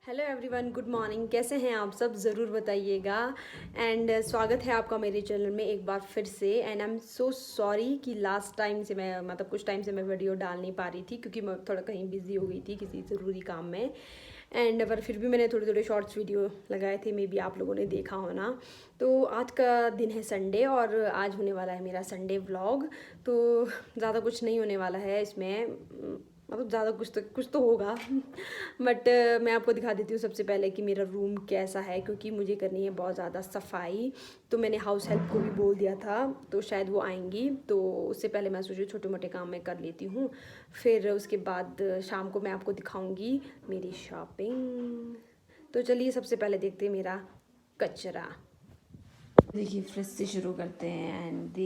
Hello everyone, good morning. कैसे हैं आप सब? ज़रूर बताइएगा। एंड स्वागत है आपका मेरे चैनल में एक बार फिर से। And I am so sorry कि लास्ट टाइम से मैं कुछ टाइम से मैं वीडियो डाल नहीं पा रही थी क्योंकि मैं थोड़ा कहीं बिजी हो गई थी किसी ज़रूरी काम में। एंड पर फिर भी मैंने थोड़े थोड़े शॉर्ट्स वीडियो लगाए थे, मे बी आप लोगों ने देखा होना। तो आज का दिन है संडे और आज होने वाला है मेरा संडे व्लॉग। तो ज़्यादा कुछ नहीं होने वाला है इसमें, ज़्यादा कुछ तो होगा बट मैं आपको दिखा देती हूँ सबसे पहले कि मेरा रूम कैसा है, क्योंकि मुझे करनी है बहुत ज़्यादा सफाई। तो मैंने हाउस हेल्प को भी बोल दिया था, तो शायद वो आएंगी। तो उससे पहले मैं सोची छोटे मोटे काम मैं कर लेती हूँ, फिर उसके बाद शाम को मैं आपको दिखाऊँगी मेरी शॉपिंग। तो चलिए सबसे पहले देखते हैं मेरा कचरा। देखिए फ्रिज से शुरू करते हैं। एंड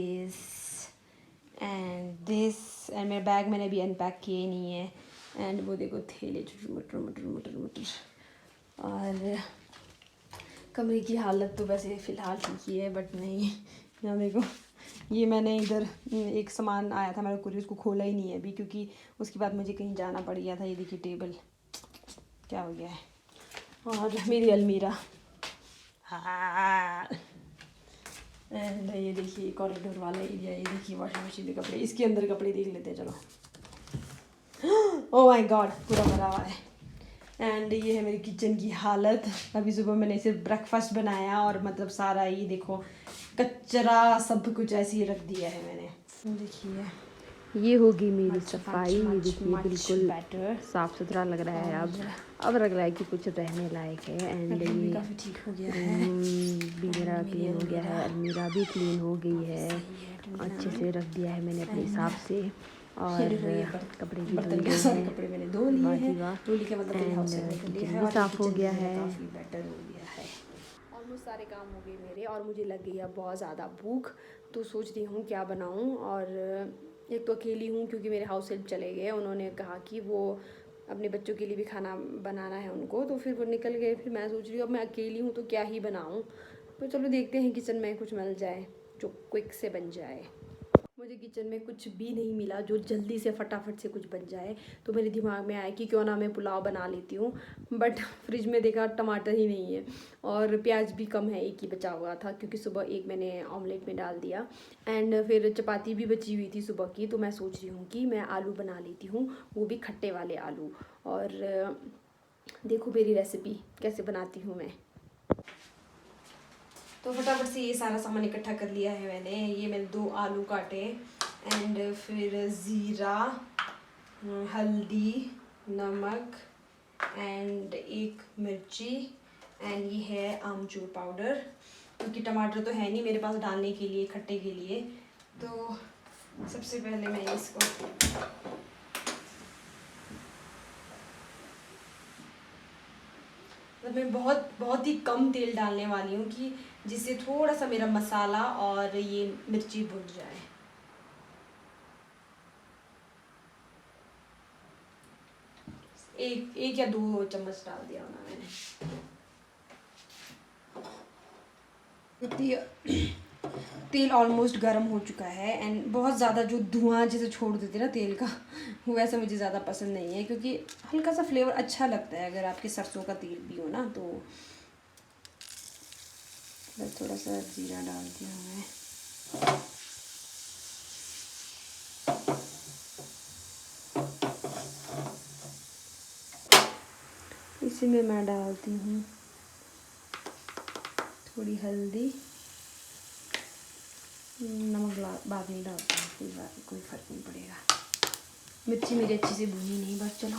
मेरा बैग मैंने अभी अनपैक किए ही नहीं है। एंड वो देखो थैले, मटर मटर मटर मटर। और कमरे की हालत तो वैसे फ़िलहाल ठीक ही है, बट नहीं, यहाँ देखो ये मैंने इधर एक सामान आया था मेरे को, उसको खोला ही नहीं है अभी क्योंकि उसके बाद मुझे कहीं जाना पड़ गया था। ये देखिए टेबल क्या हो गया है, और मेरी अलमीरा। हाँ। एंड ये देखिए कॉरिडोर वाला एरिया, ये देखिए वॉशिंग मशीन के कपड़े, इसके अंदर कपड़े देख लेते हैं चलो। ओह माय गॉड, पूरा भरा हुआ है। एंड ये है मेरी किचन की हालत। अभी सुबह मैंने सिर्फ ब्रेकफास्ट बनाया और मतलब सारा ये देखो कचरा सब कुछ ऐसे ही रख दिया है मैंने। देखिए ये होगी मेरी सफाई। ये देखिए बिल्कुल साफ सुथरा लग रहा है। अब लग रहा है कि कुछ रहने लायक है। एंड ये काफ़ी ठीक हो गया है। भी मेरा क्लीन हो गया है, अलमीरा भी क्लीन हो गई है, अच्छे से रख दिया है मैंने अपने हिसाब से। और कपड़े भी धुल गए हैं, कपड़े मैंने धो लिए हैं। धोली के मतलब एंड किचन भी साफ़ हो गया है, काफ़ी बेटर हो गया है। ऑलमोस्ट सारे काम हो गए मेरे और मुझे लग गई है बहुत ज़्यादा भूख। तो सोच रही हूँ क्या बनाऊँ। और एक तो अकेली हूँ क्योंकि मेरे हाउस हेल्प चले गए, उन्होंने कहा कि वो अपने बच्चों के लिए भी खाना बनाना है उनको, तो फिर वो निकल गए। फिर मैं सोच रही हूँ अब मैं अकेली हूँ तो क्या ही बनाऊँ। तो चलो देखते हैं किचन में कुछ मिल जाए जो क्विक से बन जाए। मुझे किचन में कुछ भी नहीं मिला जो जल्दी से फटाफट से कुछ बन जाए। तो मेरे दिमाग में आया कि क्यों ना मैं पुलाव बना लेती हूँ, बट फ्रिज में देखा टमाटर ही नहीं है और प्याज भी कम है, एक ही बचा हुआ था क्योंकि सुबह एक मैंने ऑमलेट में डाल दिया। एंड फिर चपाती भी बची हुई थी सुबह की, तो मैं सोच रही हूँ कि मैं आलू बना लेती हूँ, वो भी खट्टे वाले आलू। और देखो मेरी रेसिपी कैसे बनाती हूँ मैं। तो फटाफट से ये सारा सामान इकट्ठा कर लिया है मैंने। ये मैंने 2 आलू काटे, एंड फिर ज़ीरा, हल्दी, नमक, एंड एक मिर्ची, एंड ये है आमचूर पाउडर, क्योंकि टमाटर तो है नहीं मेरे पास डालने के लिए खट्टे के लिए। तो सबसे पहले मैं इसको मैं बहुत बहुत ही कम तेल डालने वाली हूँ कि जिससे थोड़ा सा मेरा मसाला और ये मिर्ची भुन जाए। एक या 2 चम्मच डाल दिया होना मैंने। तेल ऑलमोस्ट गर्म हो चुका है। एंड बहुत ज़्यादा जो धुआं जैसे छोड़ देते ना तेल का, वैसा मुझे ज़्यादा पसंद नहीं है, क्योंकि हल्का सा फ्लेवर अच्छा लगता है अगर आपके सरसों का तेल भी हो ना। तो बस थोड़ा सा जीरा डाल दिया मैं। इसी में मैं डालती हूँ थोड़ी हल्दी, नमक बाद में डालती हूँ, कोई फ़र्क नहीं पड़ेगा। मिर्ची मेरी अच्छी से भुनी नहीं, बस चलो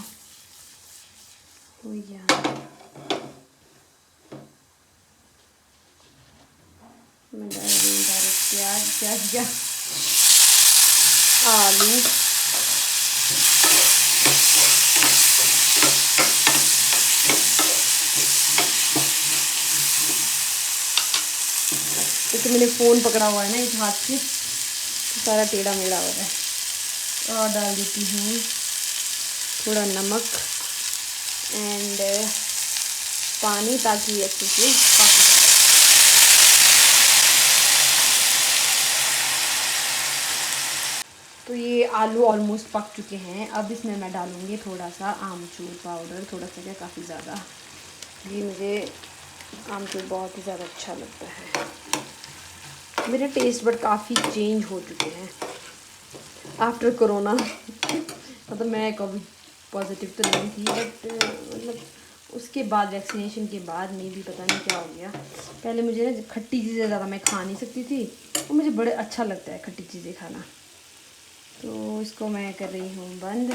हो गया। मैं डाल रही हूँ डायरेक्ट प्याज क्या आलू, तो मैंने फ़ोन पकड़ा हुआ है ना इस हाथ से, तो सारा टेढ़ा मेढ़ा हो रहा है। और डाल देती हूँ थोड़ा नमक एंड पानी, ताकि अच्छे से पक जाए। तो ये आलू ऑलमोस्ट पक चुके हैं। अब इसमें मैं डालूँगी थोड़ा सा आमचूर पाउडर, थोड़ा सा क्या, काफ़ी ज़्यादा। ये मुझे आमचूर बहुत ही ज़्यादा अच्छा लगता है। मेरे टेस्ट बट काफ़ी चेंज हो चुके हैं आफ्टर कोरोना। मतलब मैं कोविड पॉजिटिव तो नहीं थी, बट मतलब उसके बाद वैक्सीनेशन के बाद में भी पता नहीं क्या हो गया। पहले मुझे ना खट्टी चीज़ें ज़्यादा मैं खा नहीं सकती थी, और मुझे बड़े अच्छा लगता है खट्टी चीज़ें खाना। तो इसको मैं कर रही हूँ बंद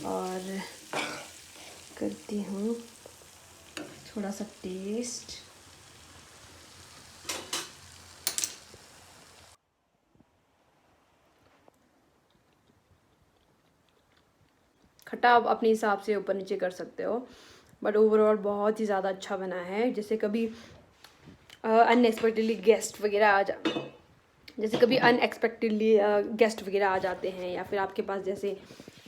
और करती हूँ थोड़ा सा टेस्ट। खट्टा आप अपने हिसाब से ऊपर नीचे कर सकते हो, बट ओवरऑल बहुत ही ज़्यादा अच्छा बना है। जैसे कभी अनएक्सपेक्टेडली गेस्ट वगैरह आ जा जैसे कभी अनएक्सपेक्टेडली गेस्ट वगैरह आ जाते हैं, या फिर आपके पास जैसे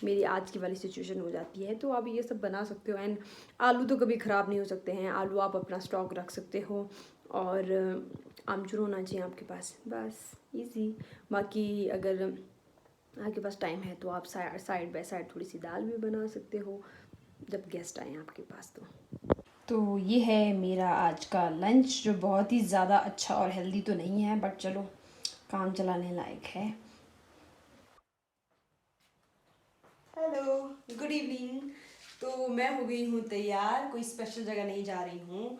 मेरी आज की वाली सिचुएशन हो जाती है, तो आप ये सब बना सकते हो। एंड आलू तो कभी ख़राब नहीं हो सकते हैं, आलू आप अपना स्टॉक रख सकते हो, और आमचूर होना चाहिए आपके पास, बस इजी। बाकी अगर आपके पास टाइम है तो आप साइड बाय साइड थोड़ी सी दाल भी बना सकते हो जब गेस्ट आए आपके पास। तो ये है मेरा आज का लंच, जो बहुत ही ज़्यादा अच्छा और हेल्दी तो नहीं है, बट चलो काम चलाने लायक है। Hello, good evening. तो मैं हो गई हूँ तैयार, कोई स्पेशल जगह नहीं जा रही हूँ।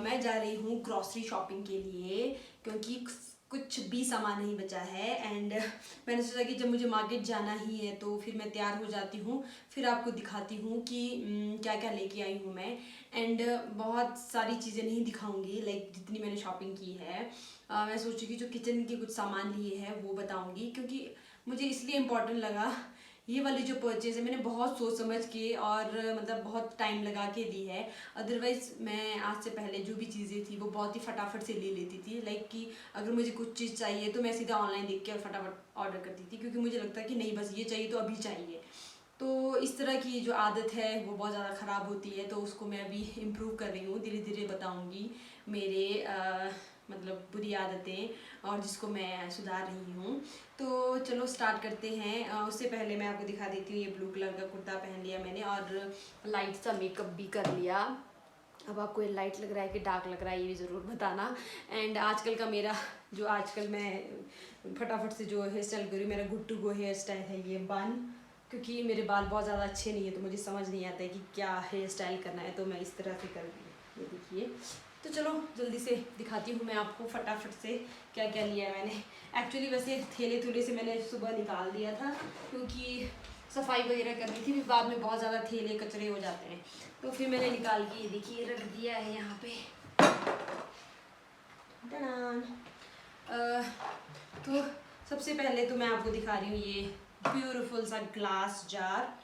मैं जा रही हूँ ग्रॉसरी शॉपिंग के लिए, क्योंकि कुछ भी सामान नहीं बचा है। एंड मैंने सोचा कि जब मुझे मार्केट जाना ही है तो फिर मैं तैयार हो जाती हूँ, फिर आपको दिखाती हूँ कि क्या क्या लेके आई हूँ मैं। एंड बहुत सारी चीज़ें नहीं दिखाऊंगी, लाइक जितनी मैंने शॉपिंग की है। मैं सोची कि जो किचन के कुछ सामान लिए हैं वो बताऊंगी, क्योंकि मुझे इसलिए इम्पोर्टेंट लगा। ये वाली जो परचेज है मैंने बहुत सोच समझ के और मतलब बहुत टाइम लगा के ली है। अदरवाइज मैं आज से पहले जो भी चीज़ें थी वो बहुत ही फटाफट से ले लेती थी, लाइक कि अगर मुझे कुछ चीज़ चाहिए तो मैं सीधा ऑनलाइन देख के और फटाफट ऑर्डर करती थी, क्योंकि मुझे लगता है कि नहीं बस ये चाहिए तो अभी चाहिए। तो इस तरह की जो आदत है वो बहुत ज़्यादा ख़राब होती है, तो उसको मैं अभी इम्प्रूव कर रही हूँ, धीरे धीरे बताऊँगी मेरे मतलब बुरी आदतें और जिसको मैं सुधार रही हूँ। तो चलो स्टार्ट करते हैं। उससे पहले मैं आपको दिखा देती हूँ, ये ब्लू कलर का कुर्ता पहन लिया मैंने और लाइट सा मेकअप भी कर लिया। अब आपको ये लाइट लग रहा है कि डार्क लग रहा है ये भी ज़रूर बताना। एंड आजकल का मेरा जो आजकल मैं फटाफट से जो हेयर स्टाइल कर रही हूँ, मेरा good to go hair style है ये बन, क्योंकि मेरे बाल बहुत ज़्यादा अच्छे नहीं है तो मुझे समझ नहीं आता है कि क्या हेयर स्टाइल करना है, तो मैं इस तरह से कर रही हूँ। ये देखिए। तो चलो जल्दी से दिखाती हूँ मैं आपको फटाफट से क्या क्या लिया है मैंने। एक्चुअली वैसे थैले थूले से मैंने सुबह निकाल दिया था, क्योंकि सफाई वगैरह करनी थी, फिर बाद में बहुत ज़्यादा थैले कचरे हो जाते हैं, तो फिर मैंने निकाल के ये देखिए रख दिया है यहाँ पे। तो सबसे पहले तो मैं आपको दिखा रही हूँ ये ब्यूटीफुल सा ग्लास जार।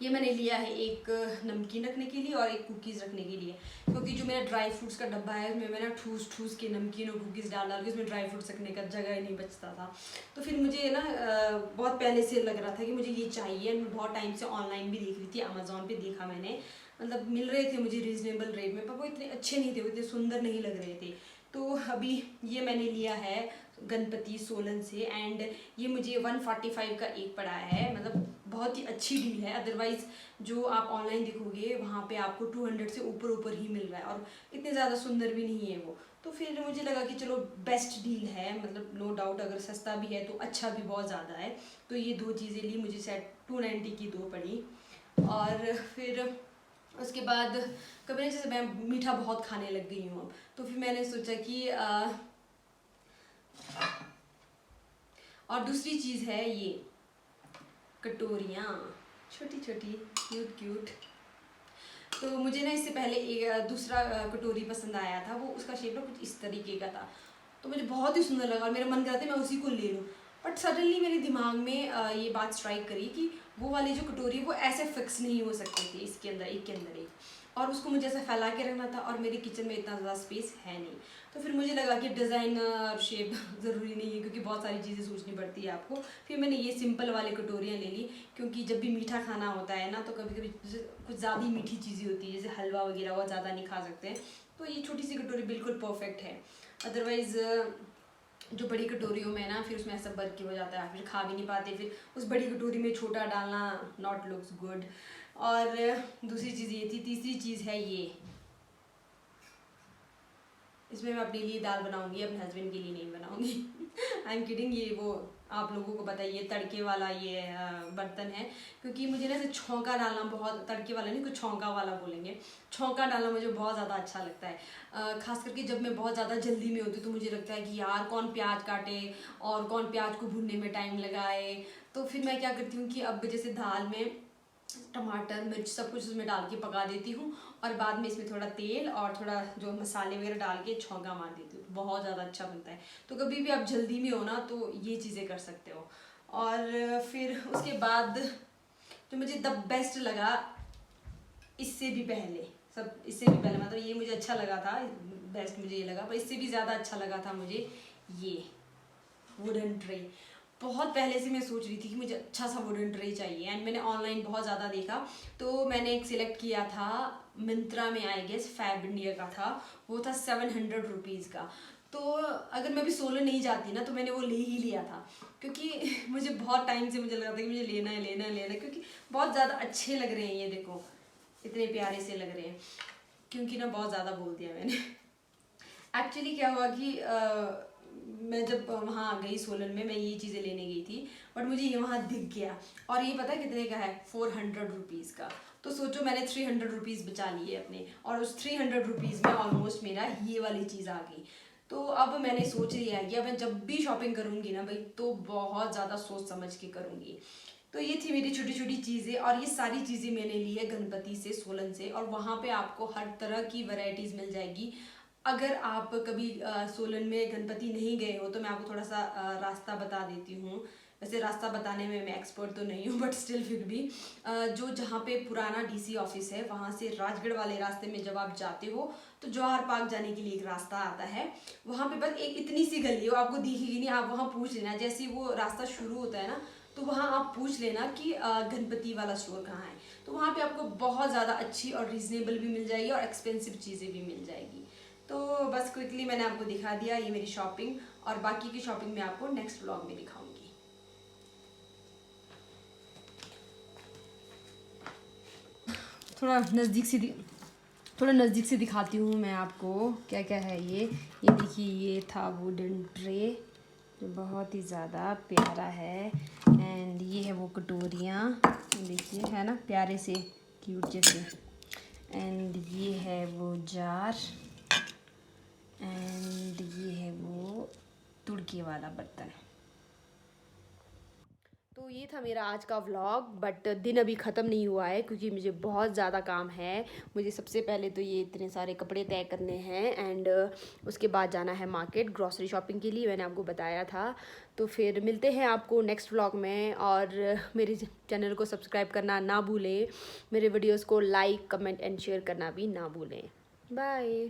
ये मैंने लिया है एक नमकीन रखने के लिए और एक कुकीज़ रखने के लिए, क्योंकि जो मेरा ड्राई फ्रूट्स का डब्बा है उसमें मैंने ठूस ठूस के नमकीन और कुकीज़ डाल डाल के उसमें ड्राई फ्रूट्स रखने का जगह ही नहीं बचता था। तो फिर मुझे ना बहुत पहले से लग रहा था कि मुझे ये चाहिए। मैं बहुत टाइम से ऑनलाइन भी देख रही थी, अमेजोन पे देखा मैंने, मतलब मिल रहे थे मुझे रीजनेबल रेट में, पर वो इतने अच्छे नहीं थे, वो इतने सुंदर नहीं लग रहे थे। तो अभी ये मैंने लिया है गणपति सोलन से, एंड ये मुझे 145 का एक पड़ा है, मतलब बहुत ही अच्छी डील है। अदरवाइज जो आप ऑनलाइन देखोगे वहाँ पे आपको 200 से ऊपर ऊपर ही मिल रहा है, और इतने ज़्यादा सुंदर भी नहीं है वो। तो फिर मुझे लगा कि चलो बेस्ट डील है, मतलब नो डाउट अगर सस्ता भी है तो अच्छा भी बहुत ज़्यादा है। तो ये दो चीज़ें ली, मुझे सेट 290 की दो पड़ी। और फिर उसके बाद कभी जैसे मैं मीठा बहुत खाने लग गई हूँ अब, तो फिर मैंने सोचा कि और दूसरी चीज़ है ये कटोरियाँ, छोटी छोटी क्यूट क्यूट। तो मुझे ना इससे पहले एक दूसरा कटोरी पसंद आया था, वो उसका शेप ना कुछ इस तरीके का था, तो मुझे बहुत ही सुंदर लगा और मेरा मन करता है मैं उसी को ले लूँ। बट सडनली मेरे दिमाग में ये बात स्ट्राइक करी कि वो वाली जो कटोरी है वो ऐसे फिक्स नहीं हो सकती थी इसके अंदर एक के अंदर एक, और उसको मुझे ऐसा फैला के रखना था, और मेरे किचन में इतना ज़्यादा स्पेस है नहीं। तो फिर मुझे लगा कि डिज़ाइन और शेप ज़रूरी नहीं है, क्योंकि बहुत सारी चीज़ें सोचनी पड़ती है आपको। फिर मैंने ये सिंपल वाले कटोरियाँ ले ली, क्योंकि जब भी मीठा खाना होता है ना तो कभी कभी कुछ ज़्यादा मीठी चीज़ें होती है, जैसे हलवा वगैरह वो ज़्यादा नहीं खा सकते, तो ये छोटी सी कटोरी बिल्कुल परफेक्ट है। अदरवाइज़ जो बड़ी कटोरियों में ना फिर उसमें ऐसा बर्क हो जाता है, फिर खा भी नहीं पाते, फिर उस बड़ी कटोरी में छोटा डालना नॉट लुक्स गुड। और दूसरी चीज़ ये थी। तीसरी चीज़ है ये, इसमें मैं अपने लिए दाल बनाऊंगी, अपने हस्बैंड के लिए नहीं बनाऊंगी। I am kidding. ये वो आप लोगों को पता है, ये तड़के वाला ये बर्तन है, क्योंकि मुझे ना इसे छौंका डालना बहुत, तड़के वाला नहीं, कुछ छौंका वाला बोलेंगे, छौंका डालना मुझे बहुत ज़्यादा अच्छा लगता है। खास करके जब मैं बहुत ज़्यादा जल्दी में होती हूँ तो मुझे लगता है कि यार कौन प्याज काटे और कौन प्याज को भूनने में टाइम लगाए। तो फिर मैं क्या करती हूँ कि अब जैसे दाल में टमाटर मिर्च सब कुछ उसमें डाल के पका देती हूँ, और बाद में इसमें थोड़ा तेल और थोड़ा जो मसाले वगैरह डाल के छौंका मार देती हूँ। बहुत ज़्यादा अच्छा बनता है। तो कभी भी आप जल्दी में हो ना तो ये चीज़ें कर सकते हो। और फिर उसके बाद जो मुझे द बेस्ट लगा, इससे भी पहले इससे भी पहले मतलब ये मुझे अच्छा लगा था, बेस्ट मुझे ये लगा, पर इससे भी ज़्यादा अच्छा लगा था मुझे ये वुडन ट्रे। बहुत पहले से मैं सोच रही थी कि मुझे अच्छा सा वुडन ट्रे चाहिए, एंड मैंने ऑनलाइन बहुत ज़्यादा देखा, तो मैंने एक सिलेक्ट किया था मिंत्रा में, आई गेस फैब इंडिया का था। वो था 700 रुपीज़ का। तो अगर मैं भी सोलन नहीं जाती ना तो मैंने वो ले ही लिया था, क्योंकि मुझे बहुत टाइम से मुझे लगा था कि मुझे लेना है लेना है लेना है, क्योंकि बहुत ज़्यादा अच्छे लग रहे हैं। ये देखो इतने प्यारे से लग रहे हैं, क्योंकि ना बहुत ज़्यादा बोल दिया मैंने। एक्चुअली क्या हुआ कि मैं जब वहाँ गई सोलन में, मैं ये चीज़ें लेने गई थी, बट मुझे ये वहाँ दिख गया, और ये पता है कितने का है, 400 रुपीज़ का। तो सोचो मैंने 300 रुपीज़ बचा लिए अपने, और उस 300 रुपीज़ में ऑलमोस्ट मेरा ये वाली चीज़ आ गई। तो अब मैंने सोच लिया है कि अब मैं जब भी शॉपिंग करूँगी ना भाई, तो बहुत ज़्यादा सोच समझ के करूँगी। तो ये थी मेरी छोटी छोटी चीज़ें, और ये सारी चीज़ें मैंने ली है गणपति से, सोलन से, और वहाँ पे आपको हर तरह की वैरायटीज़ मिल जाएगी। अगर आप कभी सोलन में गणपति नहीं गए हो तो मैं आपको थोड़ा सा रास्ता बता देती हूँ। वैसे रास्ता बताने में मैं एक्सपर्ट तो नहीं हूँ, बट स्टिल फिर भी जो जहाँ पे पुराना डीसी ऑफिस है, वहाँ से राजगढ़ वाले रास्ते में जब आप जाते हो तो जवाहर पार्क जाने के लिए एक रास्ता आता है। वहाँ पे बस एक इतनी सी गली हो, आपको दिखेगी नहीं, आप वहाँ पूछ लेना, जैसे वो रास्ता शुरू होता है ना, तो वहाँ आप पूछ लेना कि गणपति वाला स्टोर कहाँ है। तो वहाँ पे आपको बहुत ज़्यादा अच्छी और रीजनेबल भी मिल जाएगी, और एक्सपेंसिव चीज़ें भी मिल जाएगी। तो बस क्विकली मैंने आपको दिखा दिया ये मेरी शॉपिंग, और बाकी की शॉपिंग मैं आपको नेक्स्ट व्लॉग में दिखाऊंगी। थोड़ा नज़दीक से थोड़ा नज़दीक से दिखाती हूँ मैं आपको क्या क्या है ये देखिए, ये था वुडन ट्रे जो बहुत ही ज़्यादा प्यारा है, एंड ये है वो कटोरियाँ, देखिए है ना प्यारे से क्यूट जैसे, एंड ये है वो जार, एंड ये है वो तुड़के वाला बर्तन। तो ये था मेरा आज का व्लॉग, बट दिन अभी ख़त्म नहीं हुआ है क्योंकि मुझे बहुत ज़्यादा काम है। मुझे सबसे पहले तो ये इतने सारे कपड़े तय करने हैं, एंड उसके बाद जाना है मार्केट ग्रॉसरी शॉपिंग के लिए, मैंने आपको बताया था। तो फिर मिलते हैं आपको नेक्स्ट व्लॉग में, और मेरे चैनल को सब्सक्राइब करना ना भूलें, मेरे वीडियोज़ को लाइक कमेंट एंड शेयर करना भी ना भूलें। बाय।